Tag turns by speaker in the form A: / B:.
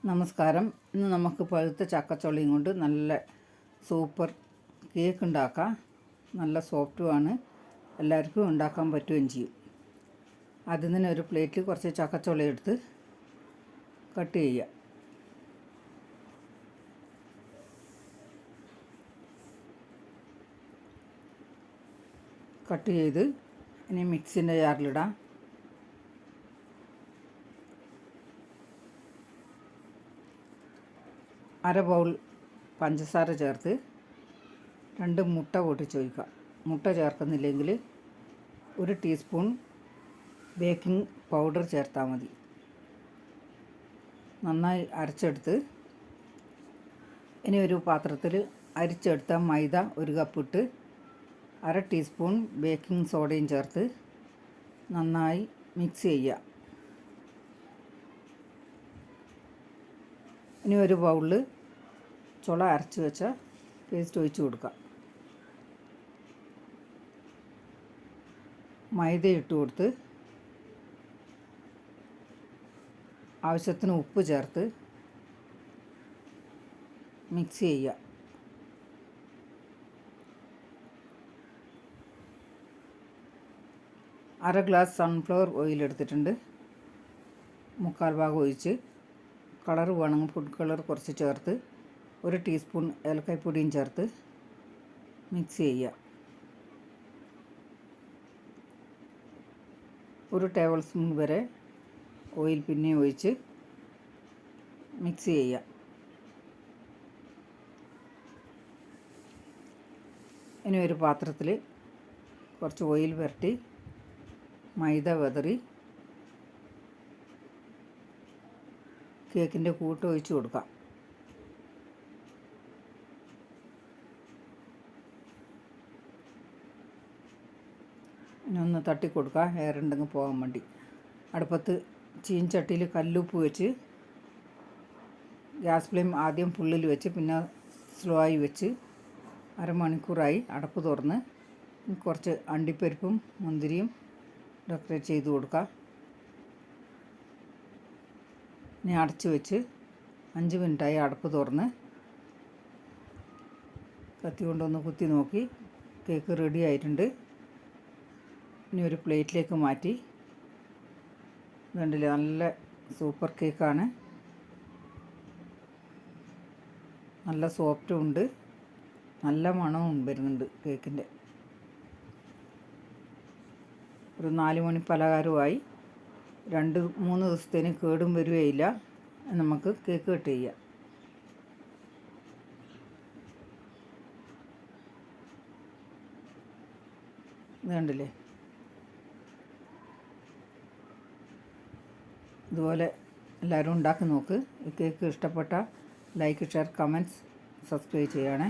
A: നമസ്കാരം. ഇന്ന് നമുക്ക് പഴുത്ത ചക്കച്ചുളയും കൊണ്ട് നല്ല സൂപ്പർ കേക്ക് ഉണ്ടാക്കാം. നല്ല സോഫ്റ്റുമാണ്, എല്ലാവർക്കും ഉണ്ടാക്കാൻ പറ്റുകയും ചെയ്യും. അതിൽ നിന്ന് ഒരു പ്ലേറ്റിൽ കുറച്ച് ചക്കച്ചുള എടുത്ത് കട്ട് ചെയ്യുക. കട്ട് ചെയ്ത് ഇനി മിക്സിൻ്റെ ജാറിലിടാം. അര ബൗൾ പഞ്ചസാര ചേർത്ത് 2 മുട്ട പൊട്ടിച്ചൊഴിക്കുക. മുട്ട ചേർക്കുന്നില്ലെങ്കിൽ 1 ടീസ്പൂൺ ബേക്കിംഗ് പൗഡർ ചേർത്താൽ മതി. നന്നായി അരച്ചെടുത്ത് ഇനി ഒരു പാത്രത്തിൽ അരിച്ചെടുത്ത മൈദ 1 കപ്പ് ഇട്ട് 1/2 ടീസ്പൂൺ ബേക്കിംഗ് സോഡയും ചേർത്ത് നന്നായി മിക്സ് ചെയ്യുക. ഇനി ഒരു ബൗളിൽ ചുള അരച്ച് വെച്ച പേസ്റ്റ് ഒഴിച്ച് കൊടുക്കുക. മൈദ ഇട്ട് കൊടുത്ത് ആവശ്യത്തിന് ഉപ്പ് ചേർത്ത് മിക്സ് ചെയ്യുക. അര ഗ്ലാസ് സൺഫ്ലവർ ഓയിൽ എടുത്തിട്ടുണ്ട്. 1/4 ഭാഗം ഒഴിച്ച് കളർ വേണമെങ്കിൽ ഫുഡ് കളർ കുറച്ച് ചേർത്ത് 1 ടീസ്പൂൺ ഏലക്കായ്പ്പൊടിയും ചേർത്ത് മിക്സ് ചെയ്യുക. 1 ടേബിൾ സ്പൂൺ വരെ ഓയിൽ പിന്നെ ഒഴിച്ച് മിക്സ് ചെയ്യുക. ഇനി ഒരു പാത്രത്തിൽ കുറച്ച് ഓയിൽ പുരട്ടി മൈദ വിതറി കേക്കിൻ്റെ കൂട്ട് ഒഴിച്ച് കൊടുക്കാം. ഇനി ഒന്ന് തട്ടി കൊടുക്കുക, എയർ ഉണ്ടെങ്കിൽ പോകാൻ വേണ്ടി. അടുപ്പത്ത് ചീൻചട്ടിയിൽ കല്ലുപ്പ് വെച്ച് ഗ്യാസ് ഫ്ലെയിം ആദ്യം ഫുള്ളിൽ വെച്ച് പിന്നെ സ്ലോ ആയി വെച്ച് അരമണിക്കൂറായി. അടപ്പ് തുറന്ന് കുറച്ച് അണ്ടിപ്പരിപ്പും മുന്തിരിയും ഡെക്കറേറ്റ് ചെയ്ത് കൊടുക്കുക. ഇനി അടച്ച് വെച്ച് 5 മിനിറ്റായി. അടപ്പ് തുറന്ന് കത്തി കൊണ്ടൊന്ന് കുത്തി നോക്കി കേക്ക് റെഡി ആയിട്ടുണ്ട്. ഇനി ഒരു പ്ലേറ്റിലേക്ക് മാറ്റി. കണ്ടില്ലേ, നല്ല സൂപ്പർ കേക്കാണ്. നല്ല സോഫ്റ്റും ഉണ്ട്, നല്ല മണവും വരുന്നുണ്ട് കേക്കിൻ്റെ. ഒരു 4 മണി പലഹാരമായി. 2-3 ദിവസത്തേന് കേടും വരികയില്ല. നമുക്ക് കേക്ക് കട്ട് ചെയ്യാം. ഇത് കണ്ടില്ലേ, ഇതുപോലെ എല്ലാവരും ഉണ്ടാക്കി നോക്ക്. ഈ കേക്ക് ഇഷ്ടപ്പെട്ട ലൈക്ക്, ഷെയർ, കമൻറ്റ്സ്, സബ്സ്ക്രൈബ് ചെയ്യണേ.